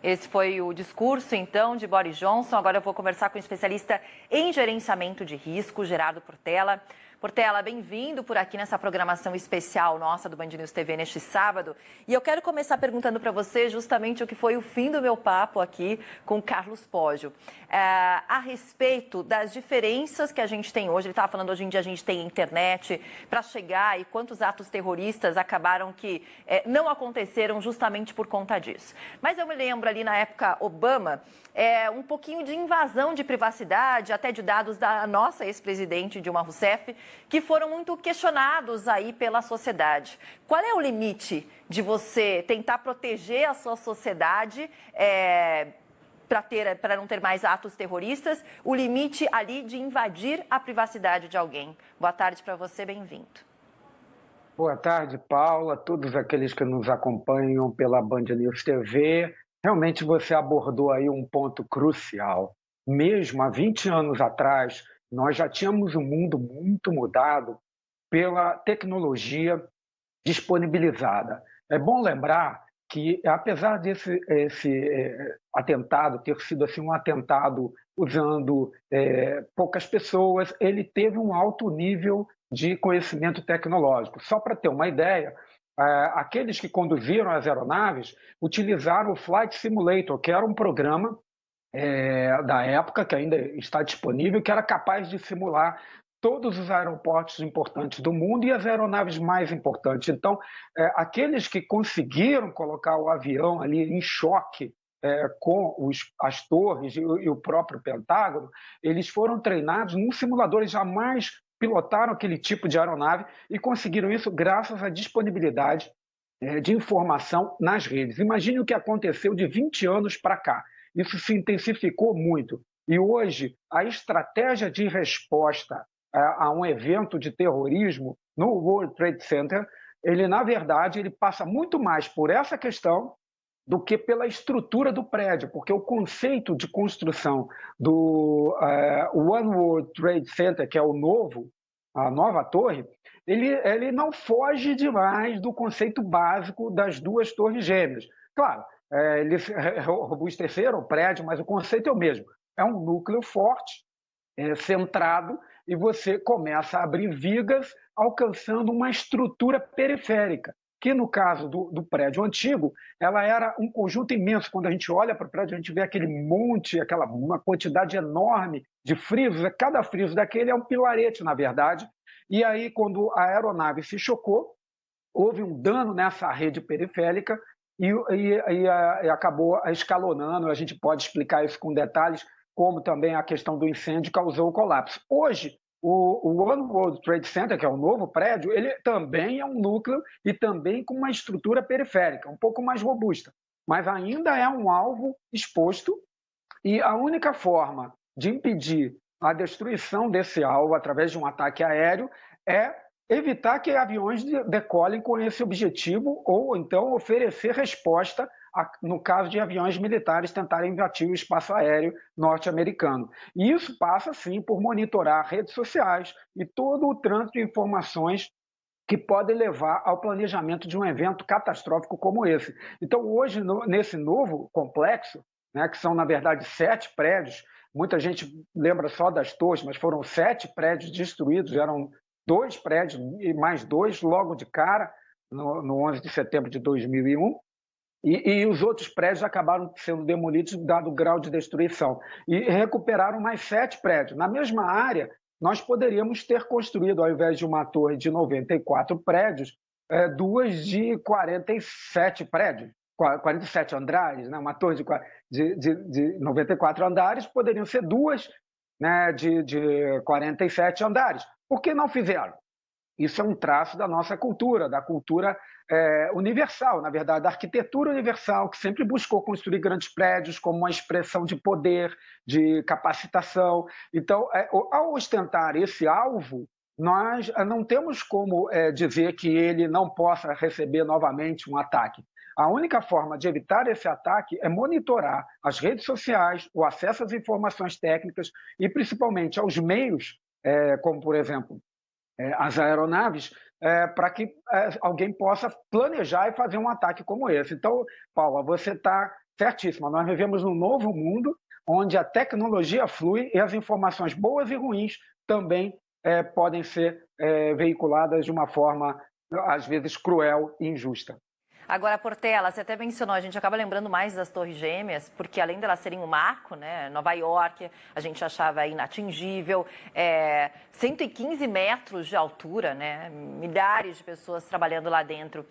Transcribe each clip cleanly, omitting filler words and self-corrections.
Esse foi o discurso, então, de Boris Johnson. Agora eu vou conversar com um especialista em gerenciamento de risco, Gerardo Portela. Portela, bem-vindo por aqui nessa programação especial nossa do Band News TV neste sábado. E eu quero começar perguntando para você justamente o que foi o fim do meu papo aqui com o Carlos Poggio. A respeito das diferenças que a gente tem hoje, ele estava falando hoje em dia a gente tem internet para chegar e quantos atos terroristas acabaram que não aconteceram justamente por conta disso. Mas eu me lembro ali na época Obama, um pouquinho de invasão de privacidade, até de dados da nossa ex-presidente Dilma Rousseff, que foram muito questionados aí pela sociedade. Qual é o limite de você tentar proteger a sua sociedade para não ter mais atos terroristas, o limite ali de invadir a privacidade de alguém? Boa tarde para você, bem-vindo. Boa tarde, Paula, todos aqueles que nos acompanham pela Band News TV. Realmente você abordou aí um ponto crucial. Mesmo há 20 anos atrás, nós já tínhamos um mundo muito mudado pela tecnologia disponibilizada. É bom lembrar que, apesar desse atentado ter sido assim, um atentado usando poucas pessoas, ele teve um alto nível de conhecimento tecnológico. Só para ter uma ideia, aqueles que conduziram as aeronaves utilizaram o Flight Simulator, que era um programa da época, que ainda está disponível, que era capaz de simular todos os aeroportos importantes do mundo e as aeronaves mais importantes. Então, aqueles que conseguiram colocar o avião ali em choque com as torres e o próprio Pentágono, eles foram treinados num simulador, eles jamais pilotaram aquele tipo de aeronave e conseguiram isso graças à disponibilidade de informação nas redes. Imagine o que aconteceu de 20 anos para cá. Isso se intensificou muito. E hoje, a estratégia de resposta a um evento de terrorismo no World Trade Center, na verdade, ele passa muito mais por essa questão do que pela estrutura do prédio, porque o conceito de construção do One World Trade Center, que é a nova torre, ele não foge demais do conceito básico das duas torres gêmeas. Claro, eles robusteceram o prédio, mas o conceito é o mesmo. É um núcleo forte, centrado, e você começa a abrir vigas alcançando uma estrutura periférica, que no caso do prédio antigo, ela era um conjunto imenso. Quando a gente olha para o prédio, a gente vê aquele monte, uma quantidade enorme de frisos. Cada friso daquele é um pilarete, na verdade. E aí, quando a aeronave se chocou, houve um dano nessa rede periférica e acabou escalonando. A gente pode explicar isso com detalhes, como também a questão do incêndio causou o colapso. Hoje, o One World Trade Center, que é o novo prédio, ele também é um núcleo e também com uma estrutura periférica, um pouco mais robusta, mas ainda é um alvo exposto, e a única forma de impedir a destruição desse alvo através de um ataque aéreo é evitar que aviões decolem com esse objetivo, ou então oferecer resposta no caso de aviões militares tentarem invadir o espaço aéreo norte-americano. E isso passa, sim, por monitorar redes sociais e todo o trânsito de informações que podem levar ao planejamento de um evento catastrófico como esse. Então, hoje, nesse novo complexo, né, que são, na verdade, 7 prédios, muita gente lembra só das torres, mas foram 7 prédios destruídos, eram 2 prédios e mais 2 logo de cara, no 11 de setembro de 2001, e os outros prédios acabaram sendo demolidos dado o grau de destruição. E recuperaram mais 7 prédios. Na mesma área, nós poderíamos ter construído, ao invés de uma torre de 94 prédios, 2 de 47 prédios, 47 andares, né? Uma torre de 94 andares, poderiam ser 2, né, de 47 andares. Por que não fizeram? Isso é um traço da nossa cultura, da cultura universal, na verdade, da arquitetura universal, que sempre buscou construir grandes prédios como uma expressão de poder, de capacitação. Então, ao ostentar esse alvo, nós não temos como dizer que ele não possa receber novamente um ataque. A única forma de evitar esse ataque é monitorar as redes sociais, o acesso às informações técnicas e, principalmente, aos meios, como, por exemplo, as aeronaves, para que alguém possa planejar e fazer um ataque como esse. Então, Paula, você está certíssima. Nós vivemos num novo mundo onde a tecnologia flui e as informações boas e ruins também podem ser veiculadas de uma forma, às vezes, cruel e injusta. Agora, Portela, você até mencionou, a gente acaba lembrando mais das Torres Gêmeas, porque além delas serem um marco, né, Nova York, a gente achava inatingível, 115 metros de altura, né, milhares de pessoas trabalhando lá dentro.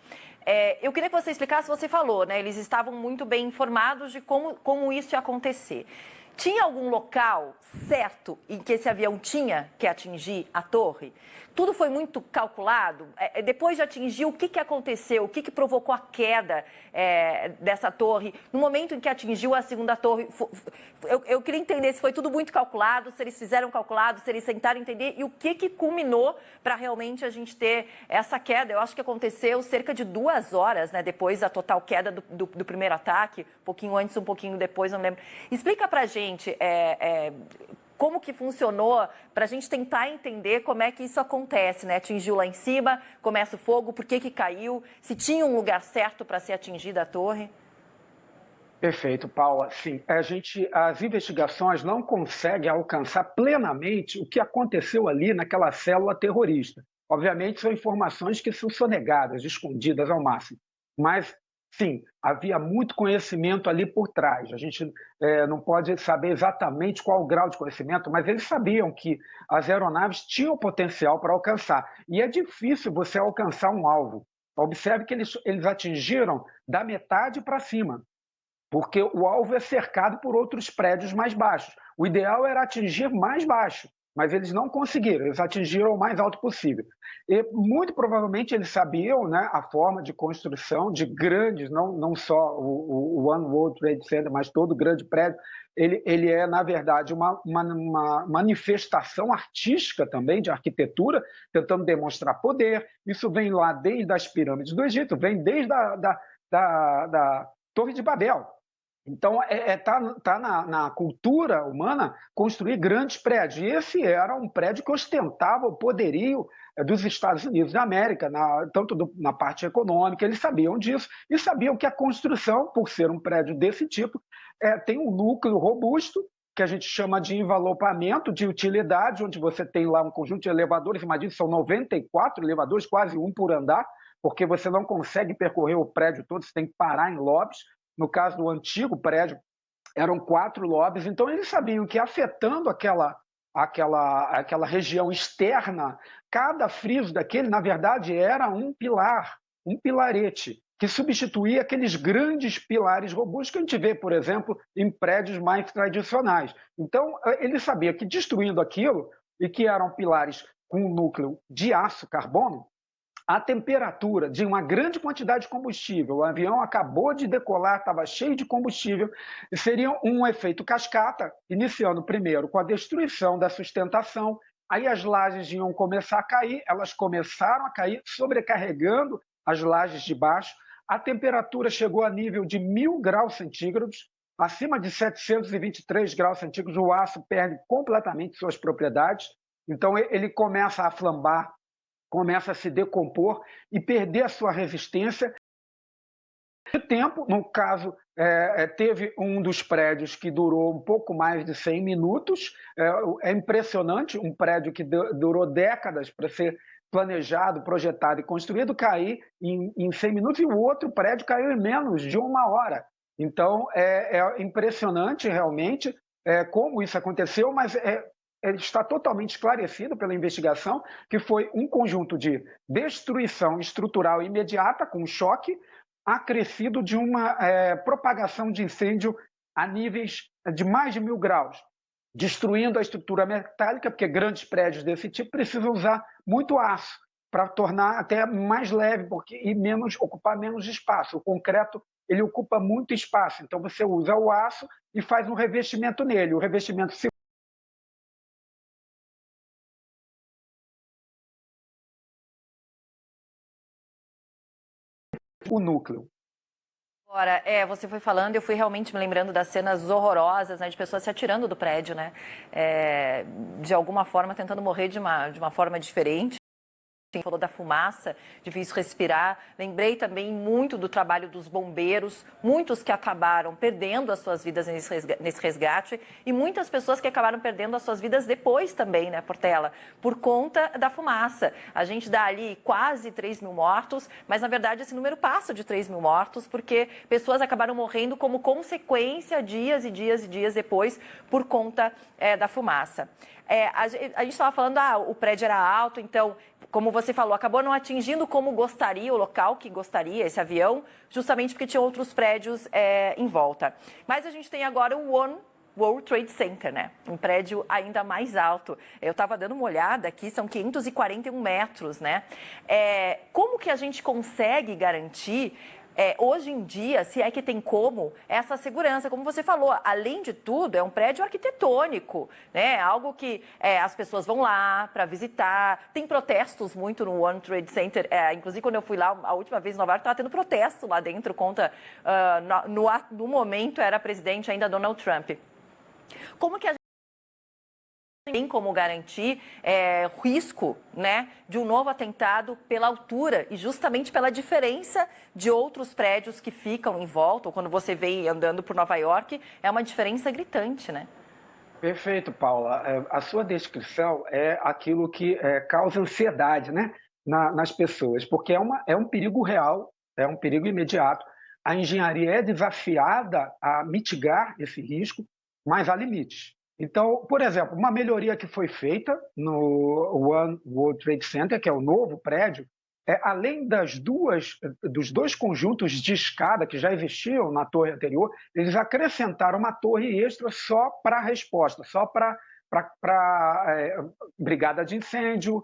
Eu queria que você explicasse, você falou, né, eles estavam muito bem informados de como isso ia acontecer. Tinha algum local certo em que esse avião tinha que atingir a torre? Tudo foi muito calculado? Depois de atingir, o que aconteceu? O que provocou a queda dessa torre? No momento em que atingiu a segunda torre, eu queria entender se foi tudo muito calculado, se eles fizeram calculado, se eles tentaram entender e o que culminou para realmente a gente ter essa queda. Eu acho que aconteceu cerca de 2 horas, né, depois da total queda do primeiro ataque, um pouquinho antes, um pouquinho depois, não lembro. Explica para a gente como que funcionou, para a gente tentar entender como é que isso acontece, né? Atingiu lá em cima, começa o fogo, por que caiu, se tinha um lugar certo para ser atingida a torre? Perfeito, Paula. Sim, as investigações não conseguem alcançar plenamente o que aconteceu ali naquela célula terrorista. Obviamente, são informações que são sonegadas, escondidas ao máximo. Mas, sim, havia muito conhecimento ali por trás. A gente não pode saber exatamente qual o grau de conhecimento, mas eles sabiam que as aeronaves tinham potencial para alcançar. E é difícil você alcançar um alvo. Observe que eles atingiram da metade para cima, porque o alvo é cercado por outros prédios mais baixos. O ideal era atingir mais baixo, mas eles não conseguiram, eles atingiram o mais alto possível. E muito provavelmente eles sabiam, né, a forma de construção de grandes, não só o One World Trade Center, mas todo grande prédio, ele é, na verdade, uma manifestação artística também, de arquitetura, tentando demonstrar poder. Isso vem lá desde as pirâmides do Egito, vem desde da Torre de Babel. Então, tá na cultura humana construir grandes prédios. E esse era um prédio que ostentava o poderio dos Estados Unidos da América, tanto na parte econômica, eles sabiam disso, e sabiam que a construção, por ser um prédio desse tipo, tem um núcleo robusto, que a gente chama de envelopamento de utilidade, onde você tem lá um conjunto de elevadores, imagina, são 94 elevadores, quase um por andar, porque você não consegue percorrer o prédio todo, você tem que parar em lobbies. No caso do antigo prédio, eram 4 lobbies, então eles sabiam que afetando aquela região externa, cada friso daquele, na verdade, era um pilar, um pilarete, que substituía aqueles grandes pilares robustos que a gente vê, por exemplo, em prédios mais tradicionais. Então, eles sabiam que destruindo aquilo, e que eram pilares com um núcleo de aço carbono, a temperatura de uma grande quantidade de combustível, o avião acabou de decolar, estava cheio de combustível, seria um efeito cascata, iniciando primeiro com a destruição da sustentação, aí as lajes iam começar a cair, elas começaram a cair, sobrecarregando as lajes de baixo, a temperatura chegou a nível de 1.000 graus centígrados, acima de 723 graus centígrados, o aço perde completamente suas propriedades, então ele começa a flambar, começa a se decompor e perder a sua resistência. De tempo, no caso, teve um dos prédios que durou um pouco mais de 100 minutos. É impressionante, um prédio que durou décadas para ser planejado, projetado e construído, cair em 100 minutos, e o outro prédio caiu em menos de 1 hora. Então, é impressionante realmente como isso aconteceu, mas está totalmente esclarecido pela investigação que foi um conjunto de destruição estrutural imediata, com choque, acrescido de uma propagação de incêndio a níveis de mais de 1.000 graus, destruindo a estrutura metálica, porque grandes prédios desse tipo precisam usar muito aço para tornar até mais leve e ocupar menos espaço. O concreto ele ocupa muito espaço, então você usa o aço e faz um revestimento nele. O revestimento se o núcleo. Agora, você foi falando, eu fui realmente me lembrando das cenas horrorosas, né, de pessoas se atirando do prédio, né, de alguma forma tentando morrer de uma forma diferente. falou da fumaça, difícil respirar. Lembrei também muito do trabalho dos bombeiros, muitos que acabaram perdendo as suas vidas nesse resgate e muitas pessoas que acabaram perdendo as suas vidas depois também, né, Portela, por conta da fumaça. A gente dá ali quase 3 mil mortos, mas na verdade esse número passa de 3 mil mortos porque pessoas acabaram morrendo como consequência dias e dias e dias depois por conta da fumaça. A gente estava falando, o prédio era alto, então, como você falou, acabou não atingindo como gostaria, o local que gostaria, esse avião, justamente porque tinha outros prédios em volta. Mas a gente tem agora o One World Trade Center, né? Um prédio ainda mais alto. Eu estava dando uma olhada aqui, são 541 metros, né? Como que a gente consegue garantir hoje em dia, se é que tem como, essa segurança, como você falou, além de tudo, é um prédio arquitetônico, né? Algo que as pessoas vão lá para visitar. Tem protestos muito no One Trade Center. Inclusive, quando eu fui lá a última vez em Nova York, estava tendo protesto lá dentro contra, no momento, era presidente ainda Donald Trump. Como que a gente tem como garantir risco, né, de um novo atentado pela altura e justamente pela diferença de outros prédios que ficam em volta, ou quando você vem andando por Nova York, é uma diferença gritante, né? Perfeito, Paula. A sua descrição é aquilo que causa ansiedade, né, nas pessoas, porque é um perigo real, é um perigo imediato. A engenharia é desafiada a mitigar esse risco, mas há limites. Então, por exemplo, uma melhoria que foi feita no One World Trade Center, que é o novo prédio, além dos dois conjuntos de escada que já existiam na torre anterior, eles acrescentaram uma torre extra só para a resposta, só para brigada de incêndio,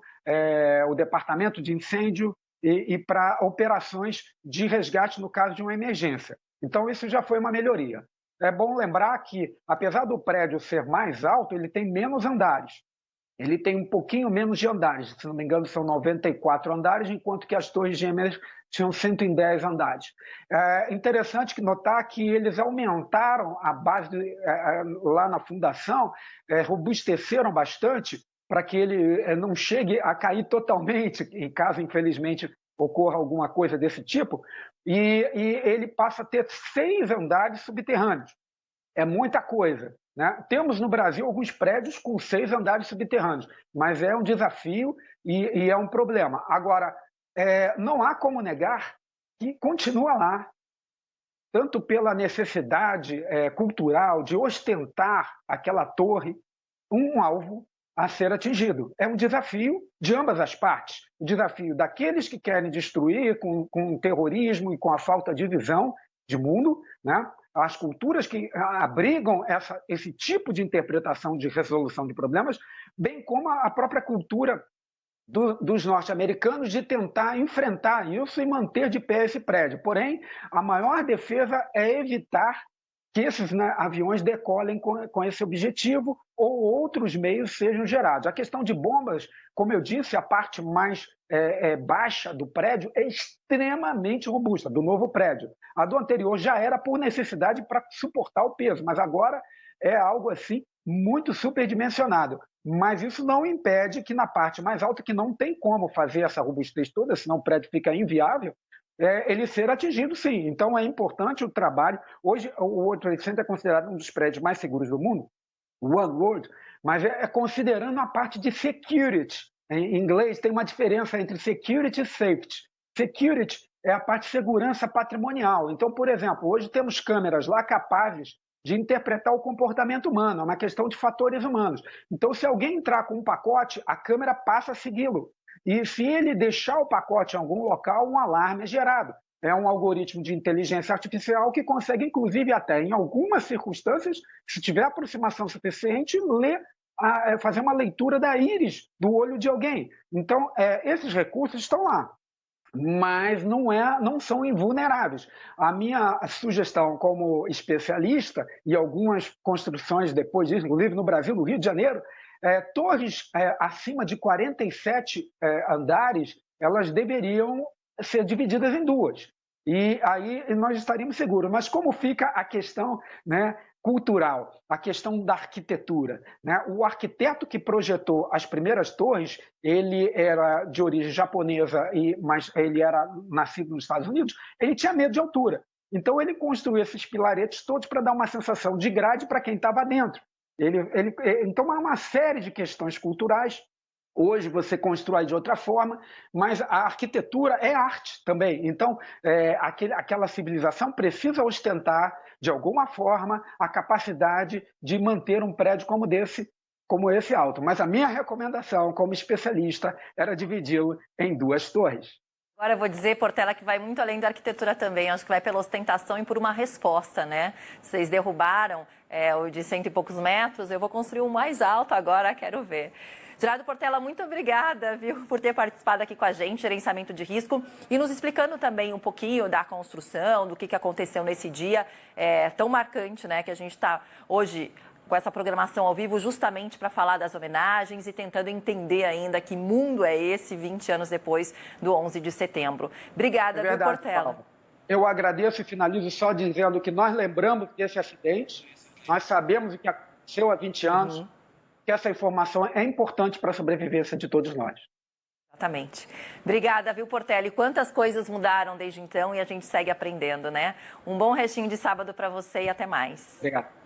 o departamento de incêndio e para operações de resgate no caso de uma emergência. Então, isso já foi uma melhoria. É bom lembrar que, apesar do prédio ser mais alto, ele tem menos andares. Ele tem um pouquinho menos de andares, se não me engano são 94 andares, enquanto que as torres gêmeas tinham 110 andares. É interessante notar que eles aumentaram a base lá na fundação, robusteceram bastante para que ele não chegue a cair totalmente, em caso, infelizmente, ocorra alguma coisa desse tipo, e ele passa a ter 6 andares subterrâneos. É muita coisa, né? Temos no Brasil alguns prédios com 6 andares subterrâneos, mas é um desafio e é um problema. Agora, não há como negar que continua lá, tanto pela necessidade cultural de ostentar aquela torre, um alvo a ser atingido. É um desafio de ambas as partes. O desafio daqueles que querem destruir com o terrorismo e com a falta de visão de mundo, né? As culturas que abrigam esse tipo de interpretação de resolução de problemas, bem como a própria cultura dos norte-americanos de tentar enfrentar isso e manter de pé esse prédio. Porém, a maior defesa é evitar que esses aviões decolem com esse objetivo ou outros meios sejam gerados. A questão de bombas, como eu disse, a parte mais baixa do prédio é extremamente robusta, do novo prédio. A do anterior já era por necessidade para suportar o peso, mas agora é algo assim muito superdimensionado. Mas isso não impede que na parte mais alta, que não tem como fazer essa robustez toda, senão o prédio fica inviável, ele ser atingido, sim. Então, é importante o trabalho. Hoje, o World Trade Center é considerado um dos prédios mais seguros do mundo, One World, mas considerando a parte de security. Em inglês, tem uma diferença entre security e safety. Security é a parte de segurança patrimonial. Então, por exemplo, hoje temos câmeras lá capazes de interpretar o comportamento humano, é uma questão de fatores humanos. Então, se alguém entrar com um pacote, a câmera passa a segui-lo. E se ele deixar o pacote em algum local, um alarme é gerado. É um algoritmo de inteligência artificial que consegue, inclusive, até em algumas circunstâncias, se tiver aproximação suficiente, fazer uma leitura da íris do olho de alguém. Então, esses recursos estão lá, mas não são invulneráveis. A minha sugestão como especialista, e algumas construções depois disso, inclusive no Brasil, no Rio de Janeiro, torres acima de 47 andares, elas deveriam ser divididas em duas. E aí nós estaríamos seguros. Mas como fica a questão, né, cultural, a questão da arquitetura, né? O arquiteto que projetou as primeiras torres, ele era de origem japonesa, mas ele era nascido nos Estados Unidos, ele tinha medo de altura. Então ele construiu esses pilaretes todos para dar uma sensação de grade para quem estava dentro. Então há uma série de questões culturais. Hoje você constrói de outra forma, mas a arquitetura é arte também. Então, aquela civilização precisa ostentar, de alguma forma, a capacidade de manter um prédio como esse alto. Mas a minha recomendação, como especialista, era dividi-lo em 2 torres. Agora eu vou dizer, Portela, que vai muito além da arquitetura também. Acho que vai pela ostentação e por uma resposta, né? Vocês derrubaram o de 100 e poucos metros, eu vou construir o mais alto agora, quero ver. Gerardo Portela, muito obrigada, viu, por ter participado aqui com a gente, gerenciamento de risco, e nos explicando também um pouquinho da construção, do que aconteceu nesse dia tão marcante, né, que a gente está hoje com essa programação ao vivo justamente para falar das homenagens e tentando entender ainda que mundo é esse 20 anos depois do 11 de setembro. Obrigada, Verdade, viu, Portela? Paulo. Eu agradeço e finalizo só dizendo que nós lembramos desse acidente, nós sabemos o que aconteceu há 20 anos, que essa informação é importante para a sobrevivência de todos nós. Exatamente. Obrigada, viu, Portela? E quantas coisas mudaram desde então e a gente segue aprendendo, né? Um bom restinho de sábado para você e até mais. Obrigado.